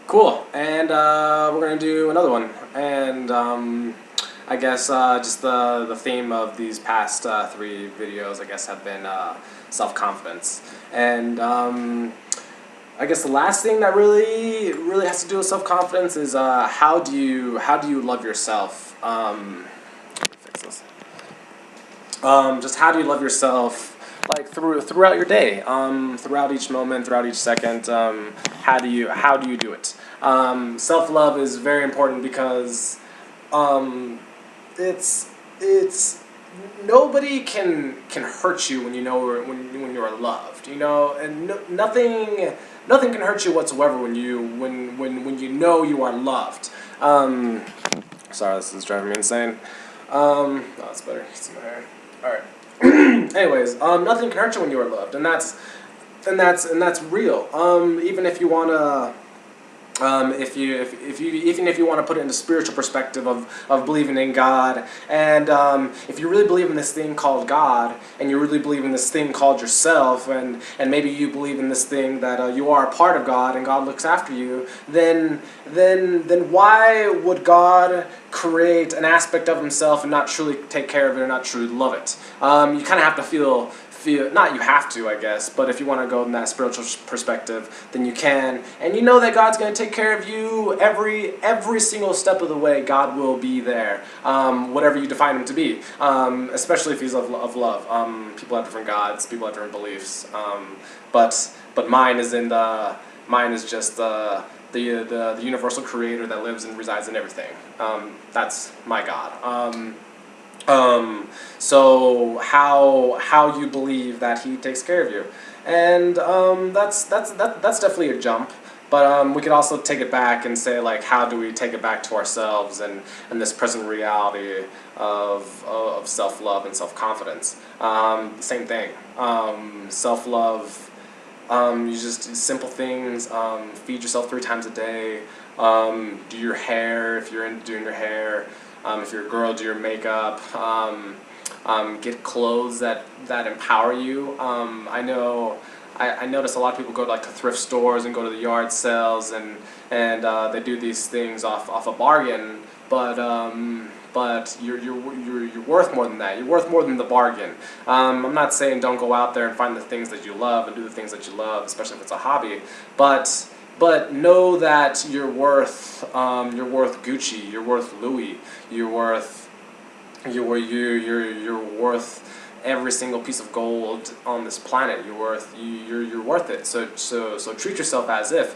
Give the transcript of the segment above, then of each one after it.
Cool, and we're gonna do another one, and I guess just the theme of these past three videos, I guess, have been self confidence, and I guess the last thing that really has to do with self confidence is how do you love yourself? Fix this. Just how do you love yourself, like throughout your day, throughout each moment, throughout each second. How do you do it? Self love is very important because um, it's nobody can hurt you when you know when you are loved. And nothing can hurt you whatsoever when you know you are loved. Sorry, this is driving me insane. Oh, that's better. It's in my hair. All right. Anyways, nothing can hurt you when you are loved, and that's real. Even if you wanna, if you even if you want to put it into spiritual perspective of believing in God, and if you really believe in this thing called God, and you really believe in this thing called yourself, and maybe you believe in this thing that you are a part of God and God looks after you, then why would God create an aspect of Himself and not truly take care of it or not truly love it? You kind of have to feel not you have to, I guess, but if you want to go in that spiritual perspective, then you can, and you know that God's going to take care of you every single step of the way. God will be there, whatever you define Him to be, especially if He's of love. People have different gods, people have different beliefs, but mine is just the universal creator that lives and resides in everything. That's my God. So how you believe that He takes care of you, and that's definitely a jump. But we could also take it back and say, like, how do we take it back to ourselves and this present reality of self love and self confidence? Same thing. Self love. You just simple things. Feed yourself 3 times a day. Do your hair if you're into doing your hair. If you're a girl, do your makeup. Get clothes that empower you. I notice a lot of people go to, like, to thrift stores and go to the yard sales, and they do these things off a bargain, but you're worth more than that. You're worth more than the bargain. I'm not saying don't go out there and find the things that you love and do the things that you love, especially if it's a hobby, but know that you're worth Gucci, you're worth Louis, you're worth you're worth every single piece of gold on this planet. You're worth it. So treat yourself as if.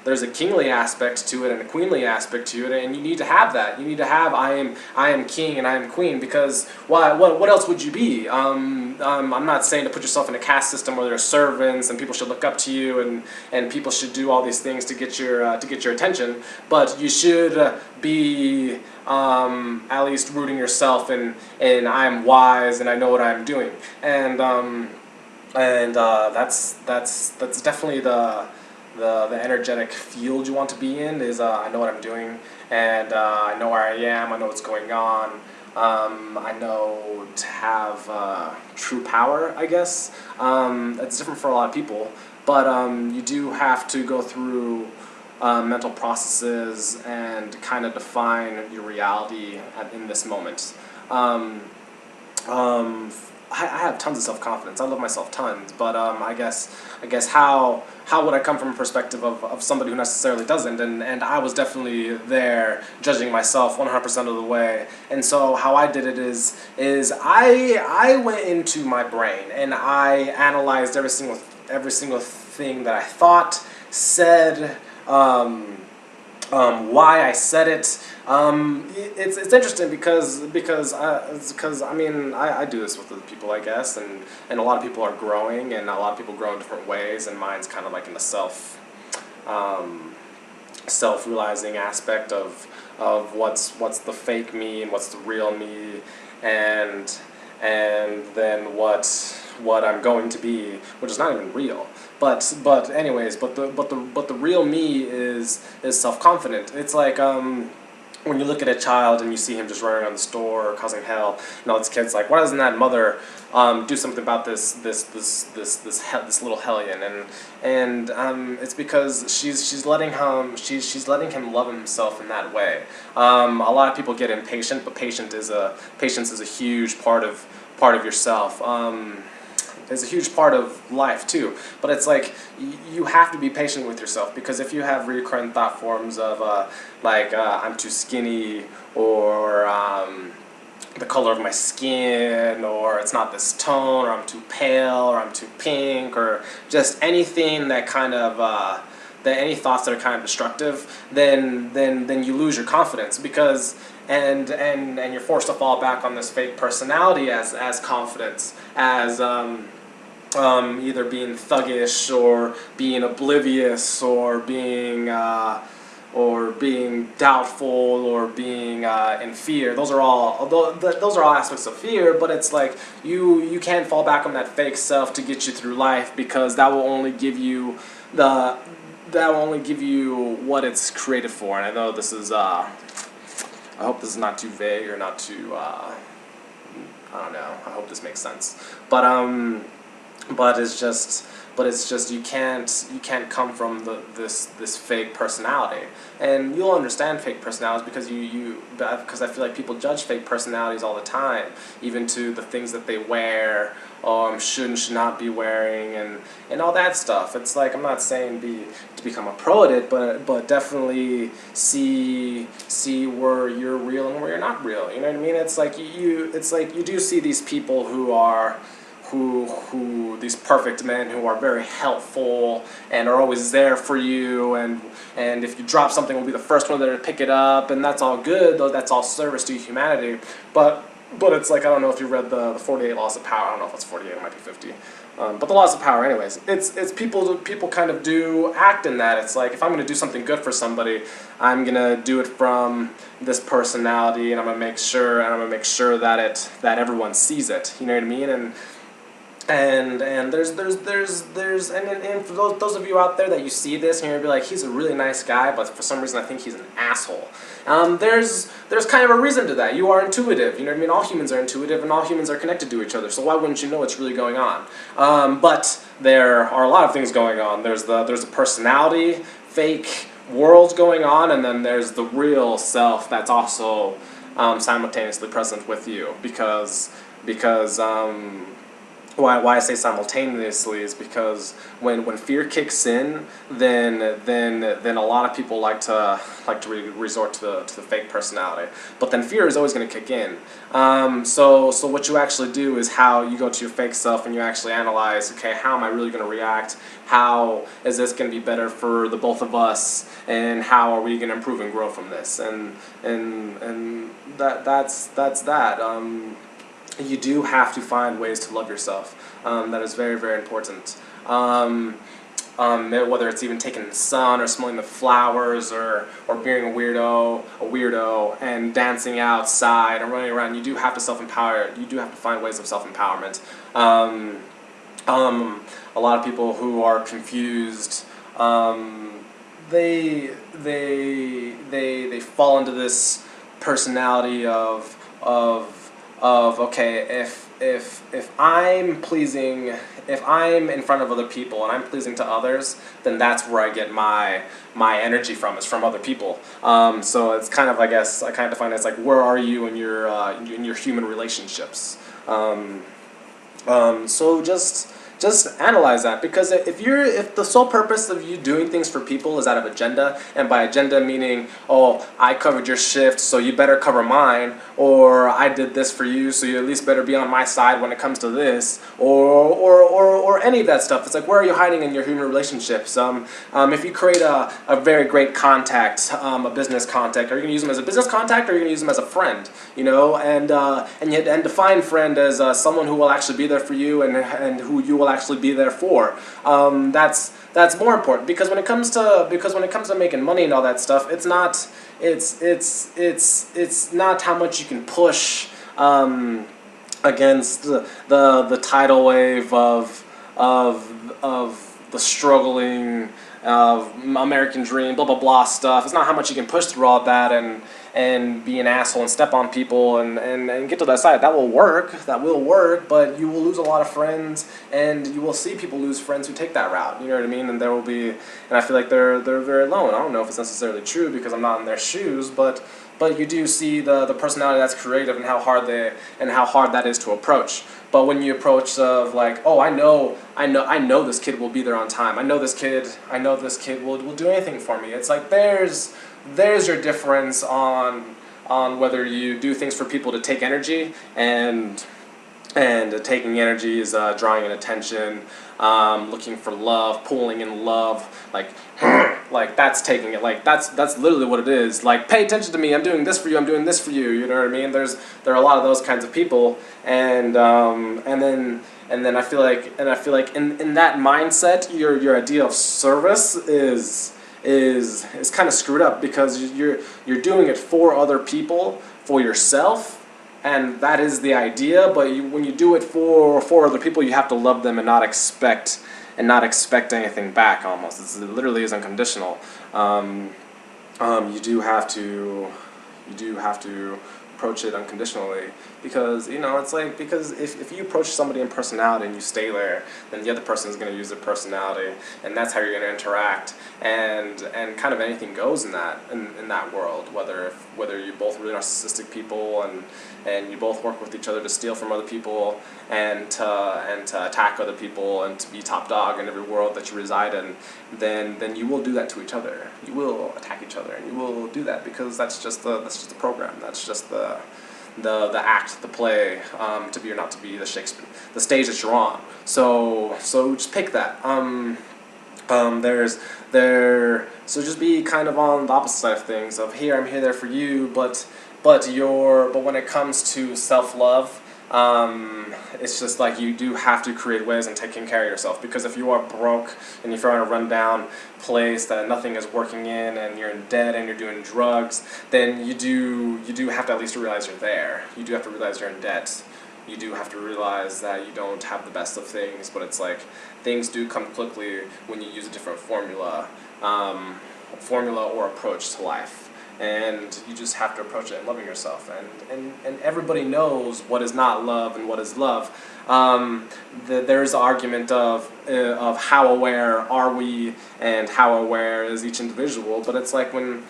There's a kingly aspect to it and a queenly aspect to it, and you need to have that. You need to have I am king and I am queen, because why? What else would you be? I'm not saying to put yourself in a caste system where there are servants and people should look up to you, and people should do all these things to get your attention, but you should be at least rooting yourself in I am wise and I know what I'm doing, and that's definitely the energetic field you want to be in. Is I know what I'm doing, and I know where I am. I know what's going on. I know to have true power, I guess. It's different for a lot of people, but you do have to go through mental processes and kind of define your reality in this moment. Um, I have tons of self confidence. I love myself tons, but I guess how would I come from a perspective of somebody who necessarily doesn't? And I was definitely there judging myself 100% of the way. And so how I did it is I went into my brain and I analyzed every single thing that I thought, said, why I said it. It's interesting because I mean I do this with other people, I guess, and a lot of people are growing, and a lot of people grow in different ways, and mine's kind of like in the self-realizing aspect of what's the fake me and what's the real me, and then what I'm going to be, which is not even real. But anyways, but the real me is self confident. It's like when you look at a child and you see him just running around the store causing hell, and all these kids like, why doesn't that mother do something about this little hellion? It's because she's letting him love himself in that way. A lot of people get impatient, but patience is a huge part of yourself. Is a huge part of life too, but it's like you have to be patient with yourself, because if you have recurrent thought forms of I'm too skinny, or the color of my skin, or it's not this tone, or I'm too pale, or I'm too pink, or just anything that kind of any thoughts that are kind of destructive, then you lose your confidence, because and you're forced to fall back on this fake personality as confidence, as either being thuggish, or being oblivious, or being doubtful, or being in fear. Those are all aspects of fear. But it's like you can't fall back on that fake self to get you through life, because that will only give you what it's created for. And I know this is I hope this is not too vague, or not too I don't know. I hope this makes sense. But it's just you can't come from this fake personality, and you'll understand fake personalities because I feel like people judge fake personalities all the time, even to the things that they wear, should and should not be wearing, and all that stuff. It's like, I'm not saying to become a pro at it, but definitely see where you're real and where you're not real. You know what I mean? It's like you do see these people who these perfect men who are very helpful and are always there for you, and if you drop something, will be the first one there to pick it up, and that's all good, though. That's all service to humanity. But it's like, I don't know if you read the 48 Laws of Power. I don't know if it's 48, it might be 50. But the Laws of Power, anyways. It's people kind of do act in that. It's like, if I'm going to do something good for somebody, I'm going to do it from this personality, and I'm going to make sure that everyone sees it. You know what I mean? And there's for those of you out there that you see this and you're gonna be like, he's a really nice guy, but for some reason I think he's an asshole. There's kind of a reason to that. You are intuitive. You know what I mean? All humans are intuitive, and all humans are connected to each other. So why wouldn't you know what's really going on? But there are a lot of things going on. There's a personality, fake world going on, and then there's the real self that's also simultaneously present with you, because why I say simultaneously is because when fear kicks in, then a lot of people like to resort to the fake personality. But then fear is always going to kick in. So what you actually do is how you go to your fake self and you actually analyze, okay, how am I really going to react? How is this going to be better for the both of us? And how are we going to improve and grow from this? And that's that. You do have to find ways to love yourself. That is very, very important. Whether it's even taking the sun, or smelling the flowers, or being a weirdo, and dancing outside and running around, you do have to self-empower. You do have to find ways of self-empowerment. A lot of people who are confused, they fall into this personality of okay, if I'm in front of other people and I'm pleasing to others, then that's where I get my energy from, is from other people. So it's kind of, I guess, I kind of define it as like, where are you in your human relationships? So just analyze that, because if the sole purpose of you doing things for people is out of agenda, and by agenda meaning, oh, I covered your shift, so you better cover mine, or I did this for you, so you at least better be on my side when it comes to this, or any of that stuff. It's like, where are you hiding in your human relationships? If you create a very great contact, a business contact, are you going to use them as a business contact, or are you going to use them as a friend? You know, and define friend as someone who will actually be there for you, and who you will actually be there for. That's more important, because when it comes to making money and all that stuff, it's not how much you can push against the tidal wave of the struggling American dream, blah blah blah stuff. It's not how much you can push through all that and be an asshole and step on people and get to that side. That will work. That will work, but you will lose a lot of friends, and you will see people lose friends who take that route. You know what I mean? And there will be, and I feel like they're very alone. I don't know if it's necessarily true because I'm not in their shoes, but you do see the personality that's creative and how hard that is to approach. But when you approach of like, oh, I know this kid will be there on time. I know this kid will do anything for me. It's like there's your difference on whether you do things for people to take energy and taking energy is drawing in attention, looking for love, pulling in love, like like that's taking it, like that's literally what it is. Like, pay attention to me, I'm doing this for you, I'm doing this for you. You know what I mean? There are a lot of those kinds of people, and then I feel like in that mindset, your idea of service is kind of screwed up because you're doing it for other people, for yourself. And that is the idea, but when you do it for other people, you have to love them and not expect anything back. Almost, it literally is unconditional. You do have to approach it unconditionally because it's like, because if you approach somebody in personality and you stay there, then the other person is going to use their personality, and that's how you're going to interact, and kind of anything goes in that world, whether you're both really narcissistic people and you both work with each other to steal from other people and to attack other people and to be top dog in every world that you reside in, then you will do that to each other. You will attack each other, and you will do that because that's just the program. That's just the act, the play, to be or not to be, the stage that you're on. So just pick that. So just be kind of on the opposite side of things. Of here, I'm here there for you, but when it comes to self-love, it's just like you do have to create ways and taking care of yourself, because if you are broke and if you're in a rundown place that nothing is working in and you're in debt and you're doing drugs, then you do have to at least realize you're there. You do have to realize you're in debt. You do have to realize that you don't have the best of things, but it's like things do come quickly when you use a different formula or approach to life. And you just have to approach it loving yourself, and everybody knows what is not love and what is love. There's the argument of how aware are we and how aware is each individual, but it's like when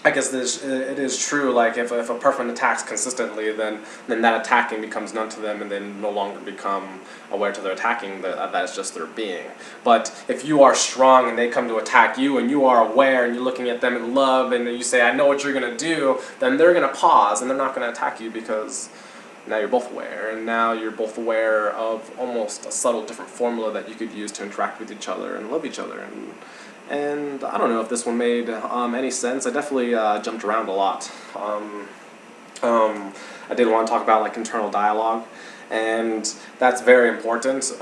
I guess it is true, like if a person attacks consistently, then that attacking becomes none to them, and then no longer become aware to their attacking, that's just their being. But if you are strong and they come to attack you and you are aware and you're looking at them in love and you say, I know what you're going to do, then they're going to pause and they're not going to attack you, because now you're both aware, and now you're both aware of almost a subtle different formula that you could use to interact with each other and love each other. And I don't know if this one made any sense. I definitely jumped around a lot. I did want to talk about like internal dialogue, and that's very important.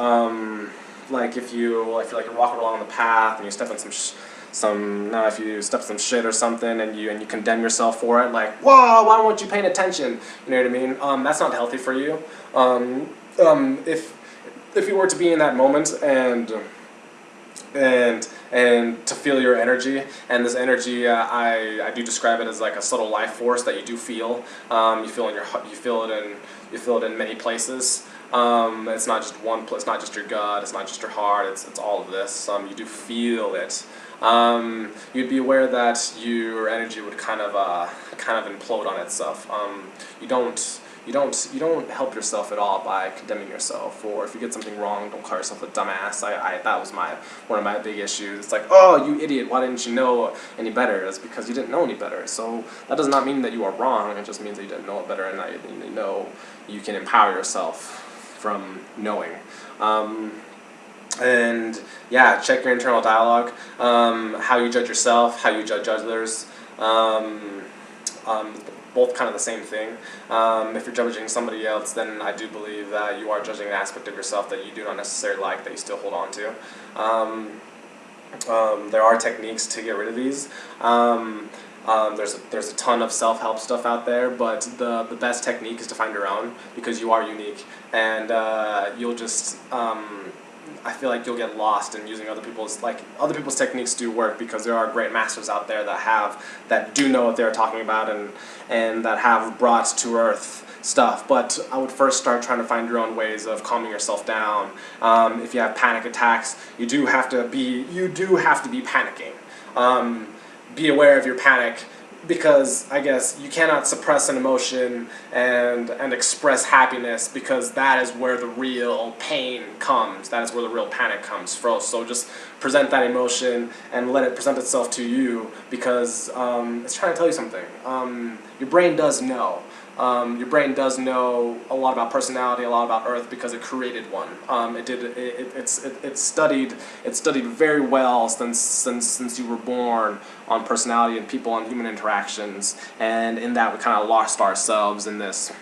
Like if you like you're walking along the path and you step in if you step some shit or something and you condemn yourself for it, like, whoa, why weren't you paying attention? You know what I mean? That's not healthy for you. If you were to be in that moment and to feel your energy, and this energy, I do describe it as like a subtle life force that you do feel. You feel in your heart, you feel it in many places. It's not just one place. It's not just your gut. It's not just your heart. It's all of this. You do feel it. You'd be aware that your energy would kind of implode on itself. You don't help yourself at all by condemning yourself, or if you get something wrong, don't call yourself a dumbass. That was one of my big issues. It's like, oh, you idiot, why didn't you know any better? It's because you didn't know any better. So that does not mean that you are wrong. It just means that you didn't know it better, and now you know you can empower yourself from knowing. And yeah, check your internal dialogue, how you judge yourself, how you judge others. Both kind of the same thing. If you're judging somebody else, then I do believe that you are judging an aspect of yourself that you do not necessarily like, that you still hold on to. There are techniques to get rid of these. There's a ton of self-help stuff out there, but the best technique is to find your own, because you are unique, and you'll just I feel like you'll get lost in using other people's techniques do work, because there are great masters out there that do know what they're talking about, and that have brought to earth stuff. But I would first start trying to find your own ways of calming yourself down. If you have panic attacks, you do have to be panicking. Be aware of your panic, because I guess you cannot suppress an emotion and express happiness, because that is where the real pain comes. That is where the real panic comes from. So just present that emotion and let it present itself to you, because it's trying to tell you something. Your brain does know. Your brain does know a lot about personality, a lot about Earth, because it created one. It studied very well since you were born on personality and people and human interactions, and in that we kind of lost ourselves in this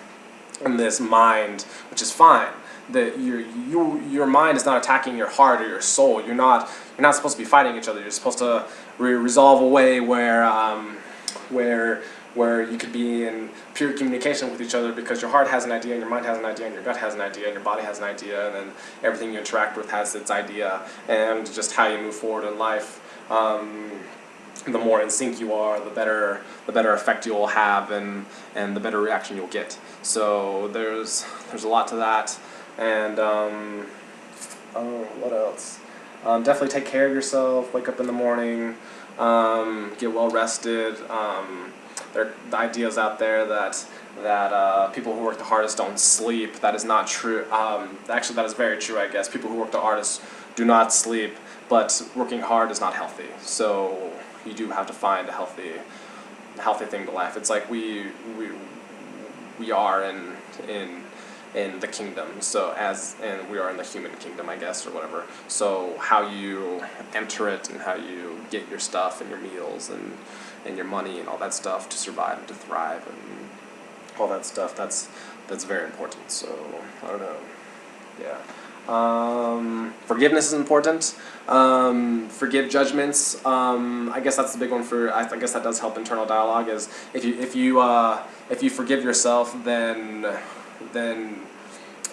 mind, which is fine. That your mind is not attacking your heart or your soul. You're not supposed to be fighting each other. You're supposed to resolve a way where you could be in pure communication with each other, because your heart has an idea, and your mind has an idea, and your gut has an idea, and your body has an idea, and then everything you interact with has its idea, and just how you move forward in life. The more in sync you are, the better effect you will have, and the better reaction you'll get. So there's a lot to that, and what else? Definitely take care of yourself. Wake up in the morning. Get well rested. There are the ideas out there that people who work the hardest don't sleep. That is not true. Actually, that is very true, I guess. People who work the hardest do not sleep, but working hard is not healthy. So you do have to find a healthy thing to life. It's like we are in the kingdom, and we are in the human kingdom, I guess, or whatever. So how you enter it, and how you get your stuff and your meals and your money and all that stuff to survive and to thrive and all that stuff, that's very important. So I don't know. Yeah. Forgiveness is important. Forgive judgments. I guess that's the big one I guess that does help internal dialogue. Is if you forgive yourself, then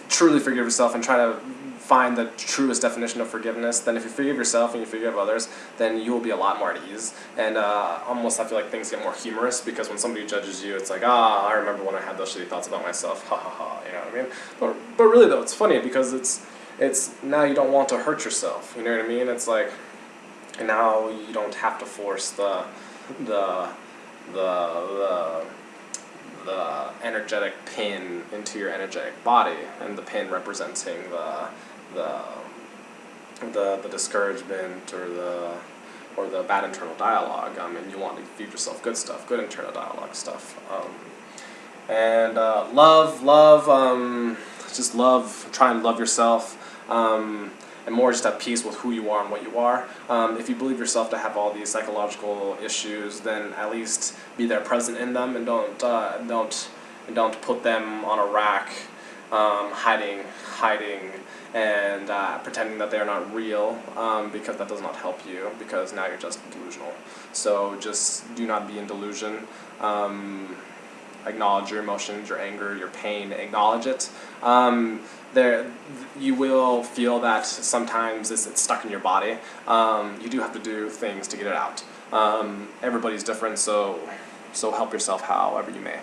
truly forgive yourself and try to find the truest definition of forgiveness. Then if you forgive yourself and you forgive others, then you will be a lot more at ease. And almost I feel like things get more humorous, because when somebody judges you, it's like, I remember when I had those shitty thoughts about myself. Ha ha ha. You know what I mean? But really though, it's funny, because it's now you don't want to hurt yourself. You know what I mean? It's like, and now you don't have to force the energetic pin into your energetic body, and the pin representing the discouragement or the bad internal dialogue. And you want to feed yourself good stuff, good internal dialogue stuff. Just love. Try and love yourself. And more just at peace with who you are and what you are. If you believe yourself to have all these psychological issues, then at least be there present in them, and don't put them on a rack, hiding and pretending that they're not real, because that does not help you, because now you're just delusional. So just do not be in delusion. Acknowledge your emotions, your anger, your pain. Acknowledge it. You will feel that sometimes it's stuck in your body. You do have to do things to get it out. Everybody's different, so help yourself however you may.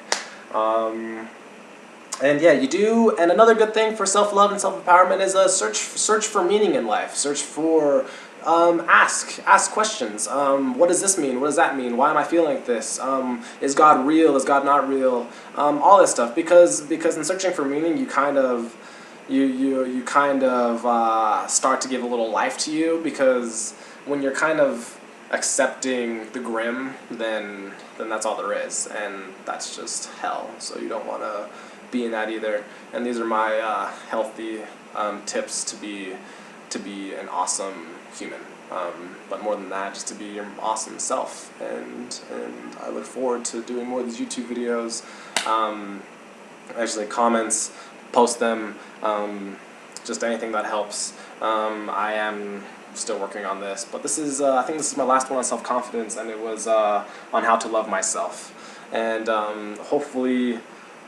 And yeah, you do. And another good thing for self-love and self-empowerment is a search for meaning in life. Search for ask questions. What does this mean? What does that mean? Why am I feeling like this? Is God real? Is God not real? All this stuff. Because in searching for meaning, you kind of start to give a little life to you. Because when you're kind of accepting the grim, then that's all there is, and that's just hell. So you don't want to be in that either. And these are my healthy tips to be an awesome human, but more than that, just to be your awesome self. And I look forward to doing more of these YouTube videos. Actually, comments, post them, just anything that helps. I am still working on this, but this is I think this is my last one on self-confidence, and it was on how to love myself. And hopefully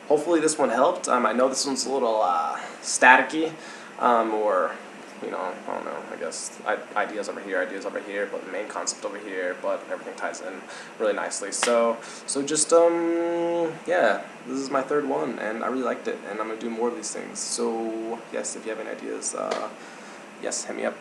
this one helped. I know this one's a little staticky, or you know, I don't know, I guess ideas over here, but the main concept over here, but everything ties in really nicely. So just, yeah, this is my third one, and I really liked it, and I'm going to do more of these things. So, yes, if you have any ideas, yes, hit me up.